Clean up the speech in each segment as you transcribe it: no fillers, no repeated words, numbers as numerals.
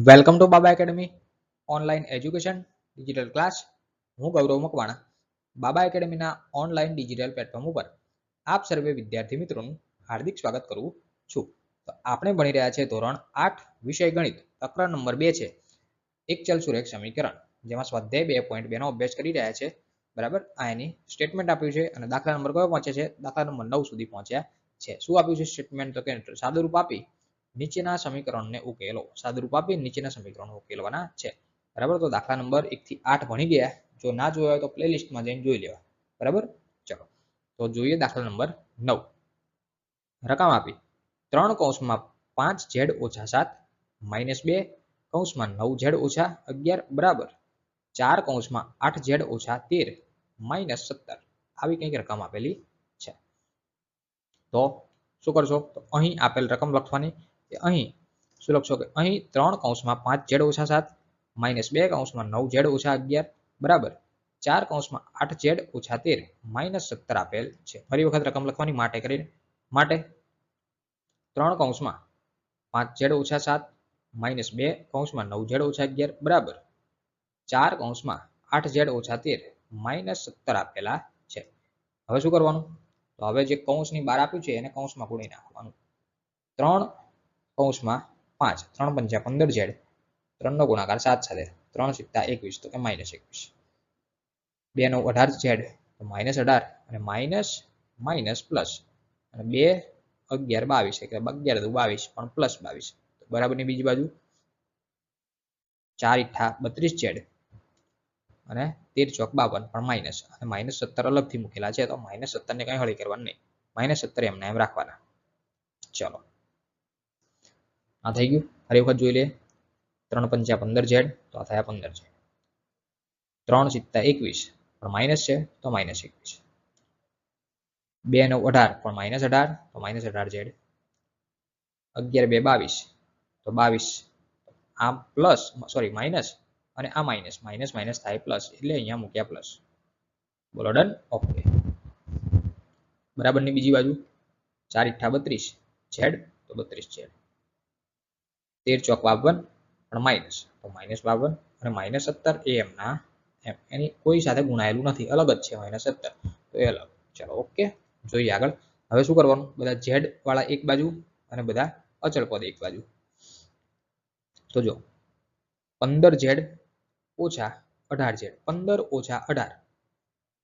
Welcome to Baba academy online education digital class. હું ગૌરવ મકવાણા બાબા એકેડમીના online digital platform ઉપર આપ સર્વે વિદ્યાર્થી મિત્રોનું હાર્દિક સ્વાગત કરું છું. તો આપણે ભણી રહ્યા છે ધોરણ 8 વિષય ગણિત, પ્રકરણ નંબર 2 છે એક ચલ સુરેખ સમીકરણ, જેમાં સ્વાધ્યાય 2.2 નો અભ્યાસ કરી રહ્યા છે. બરાબર, આ એની સ્ટેટમેન્ટ આપ્યું છે અને દાખલા નંબર કયો પહોંચે છે? દાખલા નંબર 9 સુધી પહોંચ્યા છે. શું આપ્યું છે સ્ટેટમેન્ટ? તો કે સાદુરૂપ આપી નીચેના સમીકરણને ઉકેલો. સાદુરૂપ આપી નીચેના સમીકરણો ઉકેલવાના છે. બરાબર, તો દાખલા નંબર 1 થી 8 ભણી ગયા. જો ના જોયા હોય તો પ્લેલિસ્ટમાં જઈને જોઈ લેવા. બરાબર, ચલો તો જોઈએ દાખલા નંબર 9. રકમ આપી 3 કૌંસમાં 5z - 7 -2 કૌંસમાં 9z - 11 બરાબર 4 કૌંસમાં 8z - 13 -17 આવી કંઈક રકમ આપેલી છે. તો શું કરશો? તો અહીં આપેલ રકમ લખવાની. અહીં શું લખશો કે અહીં 3 કૌંસમાં 5z - 7 -2 કૌંસમાં 9z - 11 બરાબર 4 કૌંસમાં 8z - 13 -17 આપેલ છે. ફરી વખત રકમ લખવાની માટે કરીને માટે 3 કૌંસમાં 5z - 7 -2 કૌંસમાં 9z - 11 બરાબર 4 કૌંસમાં 8z - 13 -17 આપેલા છે. હવે શું કરવાનું? તો હવે જે કૌંસની બહાર આપ્યું છે એને કૌંસમાં ગુણી નાખવાનું. 3 કૌંસમાં 5 3 પંચા 15z 3 નો ગુણાકાર 7 સાથે 3 સિત્તા 21 તો કે -21 2 નો 18z તો -18 અને માઇનસ પ્લસ અને 2 11 22 એટલે 11 દુ 22 પણ પ્લસ 22 બરાબરની બીજી બાજુ 4 ઈઠા 32z અને 13 ચોક 52 પણ માઇનસ અને -17 અલગથી મૂકેલા છે તો -17 ને કઈ હળી કરવાનું નહીં, -17 એમને એમ રાખવાના. ચલો આ થઈ ગયું. ફરી વખત જોઈ લે. 3 પંચા 15z તો આ થયા 15z 3 સિત્તા 21 પણ માઇનસ છે તો -21 2 9 18 પણ -18 તો -18z 11 2 22 તો 22 આ પ્લસ સોરી માઇનસ અને આ માઇનસ થાય પ્લસ એટલે અહીંયા મૂક્યા પ્લસ. બોલો ડન. ઓકે બરાબરની બીજી બાજુ 4 ઈઠા 32 z તો 32z 13 ચોક 52 પણ માઇનસ તો -52 અને -17 એ એમના એમ એની કોઈ સાથે ગુણાયેલું નથી, અલગ જ છે -17 તો એ અલગ. ચલો ઓકે જોઈએ આગળ. હવે શું કરવાનું? બધા z વાળા એક બાજુ અને બધા અચળ પદ એક બાજુ. તો જો 15z - 18z 15 - 18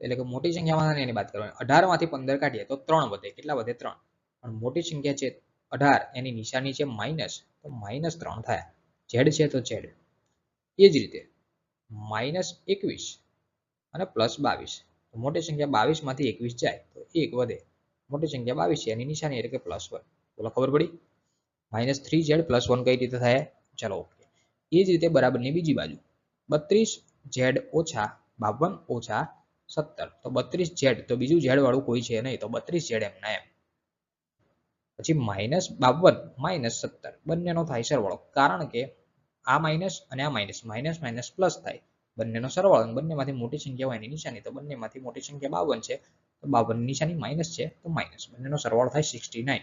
એટલે કે મોટી સંખ્યામાં એની વાત કરવાની. 18 માંથી 15 કાઢીએ તો 3 વધે. કેટલા વધે? 3. પણ મોટી સંખ્યા છે 18 એની નિશાની છે માઇનસ તો -3 થાય. z છે તો z. એ જ રીતે -21 અને +22 તો મોટી સંખ્યા 22 માંથી 21 જાય તો 1 વધે. મોટી સંખ્યા 22 છે એની નિશાની એટલે કે +1. બોલો ખબર પડી? -3z + 1 કઈ રીતે થાય? ચલો ઓકે. એ જ રીતે બરાબરની બીજી બાજુ 32z - 52 - 17 તો 32z તો બીજું z વાળું કોઈ છે નહીં તો 32z એમના એમ. પછી -52 - 17 બંનેનો થાય સરવાળો, કારણ કે આ માઇનસ અને આ માઇનસ પ્લસ થાય. બંનેનો સરવાળો બંનેમાંથી મોટી સંખ્યા હોય એની નિશાની તો બંનેમાંથી મોટી સંખ્યા 52 છે તો 52 ની નિશાની માઇનસ છે તો માઇનસ. બંનેનો સરવાળો થાય 69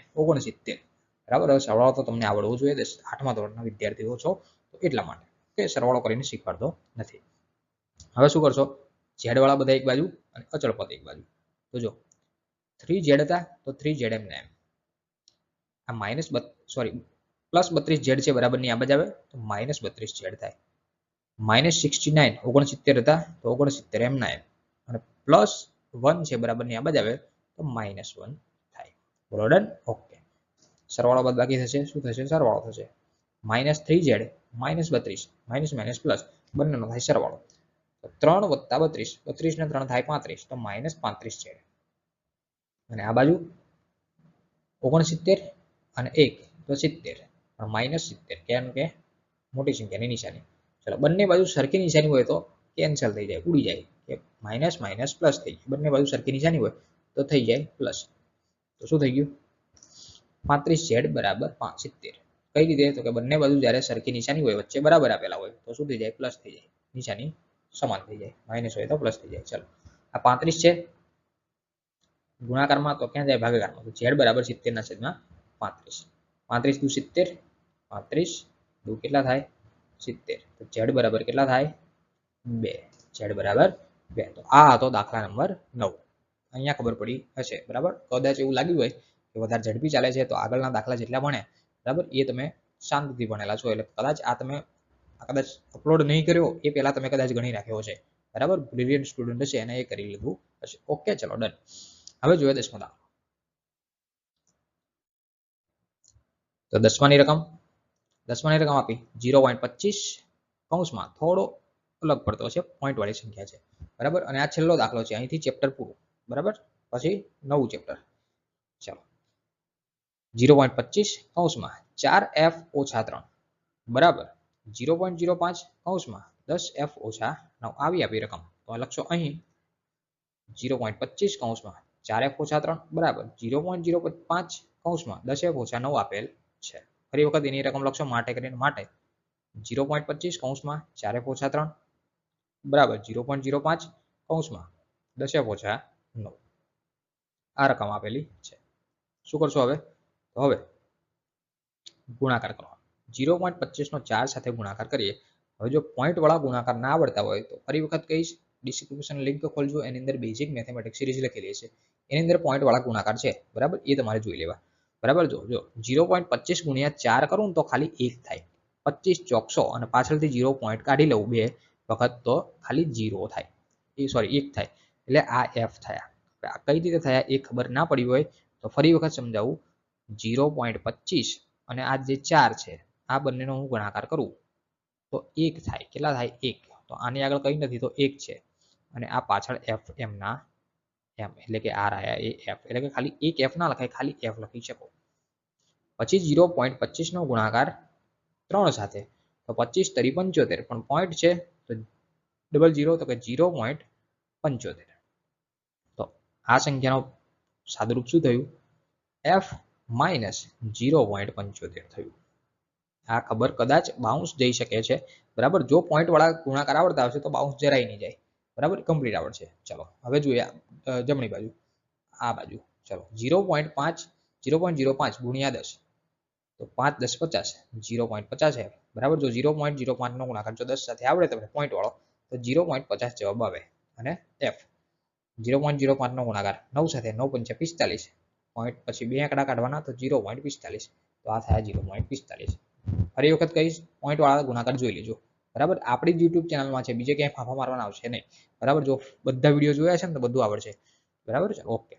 બરાબર. હવે સરવાળો તો તમને આવડવું જોઈએ, 8મા ધોરણના વિદ્યાર્થીઓ છો તો એટલા માટે કે સરવાળો કરીને શીખવાડતો નથી. હવે શું કરશો? z વાળા બધા એક બાજુ અને અચળ પદ એક બાજુ. તો જો 3z હતા તો 3z એમને એમ. આ માઇનસ સોરી +32z છે બરાબરની આ બાજુ આવે તો -32z થાય. -69 69 હતા તો 69 એમના એમ અને +1 છે બરાબરની આ બાજુ આવે તો -1 થાય. બોલો ડન. ઓકે સરવાળો બાદ બાકી થશે. શું થશે? સરવાળો થશે. -3z -32 - પ્લસ બંનેનો થાય સરવાળો. 3 + 32 32 ને 3 થાય 35 તો -35z અને આ બાજુ 69 અને 1 તો 70 પણ -70 કેમ કે મોટી સંખ્યાની નિશાની. ચલો બંને બાજુ સરખી નિશાની હોય તો કેન્સલ થઈ જાય, ઉડી જાય કે માઇનસ પ્લસ થઈ જાય. બંને બાજુ સરખી નિશાની હોય તો થઈ જાય પ્લસ. તો શું થઈ ગયું? 35z = 70. કઈ રીતે? તો કે બંને બાજુ જ્યારે સરખી નિશાની હોય, વચ્ચે બરાબર આપેલા હોય તો શું થઈ જાય? પ્લસ થઈ જાય. નિશાની સમાન થઈ જાય. માઇનસ હોય તો પ્લસ થઈ જાય. ચલો આ 35 છે ગુણાકારમાં તો ક્યાં જાય? ભાગાકારમાં. તો z = 70 ના છેદમાં 35. 35 દુ 70 35 દુ કેટલા થાય? 70 તો z બરાબર કેટલા થાય 2 z બરાબર 2 તો આ હતો દાખલા નંબર 9 અહીંયા ખબર પડી હશે બરાબર કદાચ એવું લાગ્યું હોય કે વધારે ઝડપી ચાલે છે તો આગળના દાખલા જેટલા ભણે બરાબર એ તમે શાંતિથી ભણેલા છો એટલે કદાચ આ તમે કદાચ અપલોડ નહીં કર્યો એ પહેલા તમે કદાચ ગણી રાખ્યો છે બરાબર બ્રિલિયન્ટ સ્ટુડન્ટ છે એને એ કરી લીધું હશે ઓકે ચલો ડન હવે જોઈએ 10મો દાખલો તો 10માની રકમ આપી 0.25 કૌંસમાં થોડો અલગ પડતો છે પોઈન્ટ વાળી સંખ્યા છે બરાબર અને આ છેલ્લો દાખલો છે અહીંથી ચેપ્ટર પૂરું બરાબર પછી નવું ચેપ્ટર ચાલો 0.25 કૌંસમાં 4f - 3 બરાબર 0.05 કૌંસમાં 10f - 9 આવી આપી રકમ તો લખશો અહીં 0.25 કૌંસમાં 4f - 3 બરાબર 0.05 કૌંસમાં 10f - 9 આપેલ છે ફરી વખત એની રકમ લખશો માટે કરીને માટે 0.25 કૌંસમાં 4f - 3 બરાબર 0.05 કૌંસમાં 10f - 9 આ રકમ આપેલી છે શું કરશો હવે તો હવે ગુણાકાર કરો 0.25 નો 4 સાથે ગુણાકાર કરીએ હવે જો પોઈન્ટ વાળા ગુણાકાર ના આવડતા હોય તો ફરી વખત કહીશ ડિસ્ક્રિપ્શન લિંક ખોલજો એની અંદર બેઝિક મેથેમેટિક્સ સિરીઝ લખેલી છે એની અંદર પોઈન્ટ વાળા ગુણાકાર છે બરાબર એ તમારે જોઈ લેવા બરાબર જો 0.25 ગુણ્યા 4 કરું તો ખાલી 1 થાય 25 ચોકસો અને પાછળથી 0 પોઈન્ટ કાઢી લઉં બે વખત તો ખાલી 0 થાય એ સોરી 1 થાય એટલે આ f થયા આ કઈ રીતે થયા એ ખબર ના પડી હોય તો ફરી વખત સમજાવું 0.25 અને આ જે 4 છે આ બંનેનો હું ગુણાકાર કરું તો 1 થાય કેટલા થાય 1 તો આની આગળ કઈ નથી તો 1 છે અને આ પાછળ f m ના m એટલે કે r આયા એ f એટલે કે ખાલી એક f ના લખાય ખાલી f લખી શકો પછી 0.25 નો ગુણાકાર 3 સાથે તો 25 તરી 75 પણ પોઈન્ટ છે તો ડબલ 0 તો કે 0.75 તો આ સંખ્યાનો સાદુરૂપ શું થયું f માઇનસ 0.75 થયું આ ખબર કદાચ બાઉન્સ જઈ શકે છે બરાબર જો પોઈન્ટ વાળા ગુણાકાર આવડતા હશે તો બાઉન્સ જરાય નહીં જાય બરાબર કમ્પ્લીટ આવડશે ચલો હવે જોઈએ જમણી બાજુ આ બાજુ ચલો 0.05 ગુણ્યા 10 તો 5 10 50 0.50 f બરાબર જો 0.05 નો ગુણાકાર જો 10 સાથે આવડે તમને પોઈન્ટ વાળો તો 0.50 જવાબ આવે અને f 0.05 નો ગુણાકાર 9 સાથે 9 5 45 પોઈન્ટ પછી બે આંકડા કાઢવાના તો 0.45 તો આ થાય 0.45 ફરી વખત કહીશ પોઈન્ટ વાળા ગુણાકાર જોઈ લેજો બરાબર આપણી જ YouTube ચેનલમાં છે બીજે ક્યાંય ફાફા મારવાના આવશે નહીં બરાબર જો બધા વિડીયો જોયા છે ને તો બધું આવડશે બરાબર છે ઓકે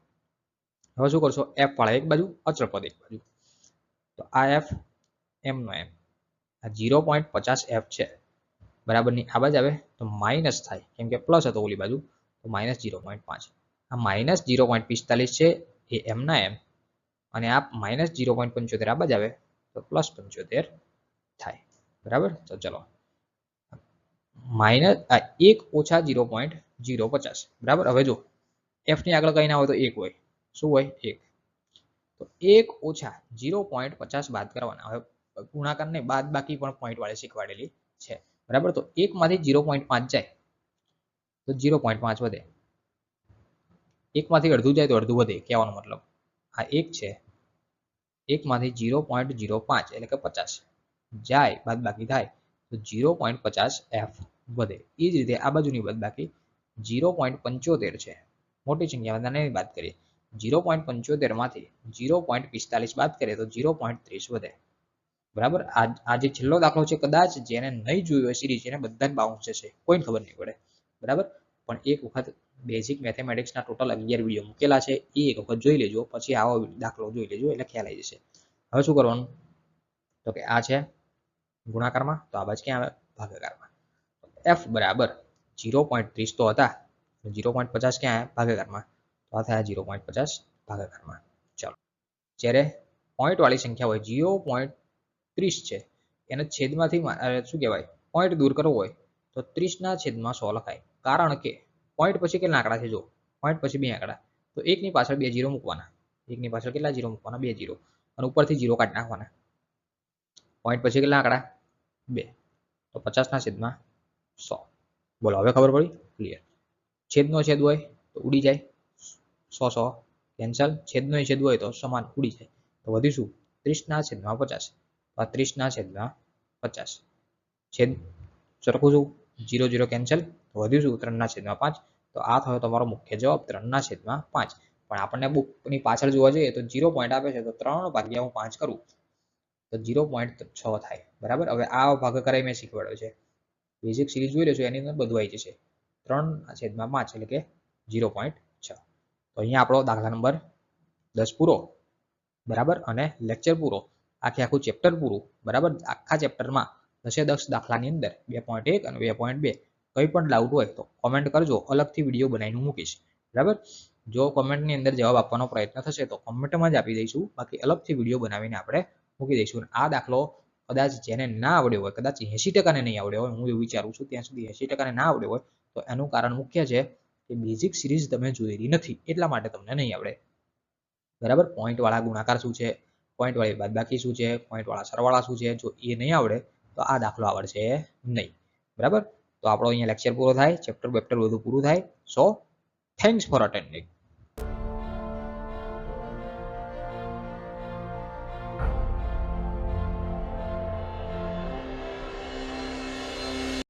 હવે શું કરશો f વાળા એક બાજુ અચળ પદ એક બાજુ તો આ f m નો m આ 0.50 f છે બરાબર ની આ બાજુ આવે તો માઇનસ થાય કેમ કે પ્લસ હતો ઓલી બાજુ તો માઇનસ 0.5 આ માઇનસ 0.45 છે એ m ના m અને આ માઇનસ 0.75 આ બાજુ આવે તો પ્લસ 75 થાય બરાબર તો ચલો માઇનસ 1 ઓછા 0.050 બરાબર હવે જો f ની આગળ કઈ ના હોય તો 1 હોય શું હોય 1 તો 1 ઓછા 0.50 બાદ કરવાના હવે ગુણાકાર ને બાદ બાકી પણ પોઈન્ટ વાળે શીખવાડેલી છે બરાબર તો 1 માંથી 0.5 જાય તો 0.5 વધે 1 માંથી અડધું જાય તો અડધું વધે કહેવાનો મતલબ આ 1 છે 1 માંથી 0.05 એટલે કે 50 જાય બાદ બાકી થાય તો 0.50 f વધે એ જ રીતે આ બાજુની બાદ બાકી 0.75 છે મોટી સંખ્યા નાની બાદ કરીએ 0.75 માંથી 0.45 બાદ કરીએ તો 0.30 વધે બરાબર આ જે છેલ્લો દાખલો છે કદાચ જેને નહીં જોયું હોય સિરીઝ એને બધાને બાઉન્સ જશે કોઈને ખબર નહીં પડે બરાબર પણ એક વખત બેઝિક મેથેમેટિક્સના ટોટલ 11 વિડીયો મૂકેલા છે એ એક વખત જોઈ લેજો પછી આવો દાખલો જોઈ લેજો એટલે ખ્યાલ આવી જશે હવે શું કરવાનું તો કે આ છે ગુણાકારમાં તો આ બાજુ ક્યાં આવે ભાગાકારમાં f બરાબર 0.30 તો હતા 0.50 ક્યાં આવે ભાગાકારમાં તો આ થાય 0.50 ભાગાકારમાં ચાલો જ્યારે પોઈન્ટ વાળી સંખ્યા હોય 0.30 છે એને છેદમાંથી શું કહેવાય પોઈન્ટ દૂર કરવો હોય તો 30 ના છેદમાં 100 લખાય કારણ કે પોઈન્ટ પછી કેટલા આંકડા છે જો પોઈન્ટ પછી બે આંકડા તો એકની પાછળ બે જીરો મૂકવાના એકની પાછળ કેટલા જીરો મૂકવાના બે જીરો અને ઉપરથી જીરો કાઢી નાખવાના પોઈન્ટ પછી કેટલા આંકડા બે તો 50 ના છેદમાં 100 બોલો હવે ખબર પડી ક્લિયર છેદનો છેદ હોય તો ઉડી જાય 100 કેન્સલ છેદનો છેદ હોય તો સમાન ઉડી જાય તો વધીશું 30 ના છેદમાં 50 તો આ 30 ના છેદમાં 50 છેદ સરખું છું 0 0 કેન્સલ વધ્યું શું 3/5 તો આ થયો તમારો મુખ્ય જવાબ 3/5 પણ આપણને બુકની પાછળ જોવા જઈએ તો 0 પોઈન્ટ આપે છે તો 3/5 કરું તો 0.6 થાય બરાબર હવે આ ભાગાકાર મેં શીખવાડ્યો છે બેઝિક સિરીઝ જોઈ લેશો એની અંદર બધું આવી જશે 3/5 એટલે કે 0.6 તો અહીંયા આપણો દાખલા નંબર 10 પૂરો બરાબર અને લેક્ચર પૂરો આખું ચેપ્ટર પૂરું બરાબર આખા ચેપ્ટરમાં 10 દાખલાની અંદર 2.1 અને 2.2 કંઈ પણ ડાઉટ હોય તો કોમેન્ટ કરજો અલગથી વિડીયો બનાવીને મૂકીશ બરાબર જો કોમેન્ટની અંદર જવાબ આપવાનો પ્રયત્ન થશે તો કોમેન્ટમાં જ આપી દઈશું બાકી અલગથી વિડીયો બનાવીને આપણે મૂકી દઈશું આ દાખલો કદાચ જેને ના આવડ્યો હોય કદાચ 80% ને નહીં આવડ્યો હોય હું એવું વિચારું છું ત્યાં સુધી 80% ને ના આવડ્યો હોય તો એનું કારણ મુખ્ય છે કે બેઝિક સિરીઝ તમે જોયેલી નથી એટલા માટે તમને નહીં આવડે બરાબર પોઈન્ટ વાળા ગુણાકાર શું છે પોઈન્ટ વાળી બાદબાકી શું છે પોઈન્ટ વાળા સરવાળા શું છે જો એ નહીં આવડે તો આ દાખલો આવડશે નહીં બરાબર તો આપણો અહીંયા લેક્ચર પૂરો થાય ચેપ્ટર બેપ્ટર બધું પૂરું થાય સો થેન્ક્સ ફોર અટેન્ડિંગ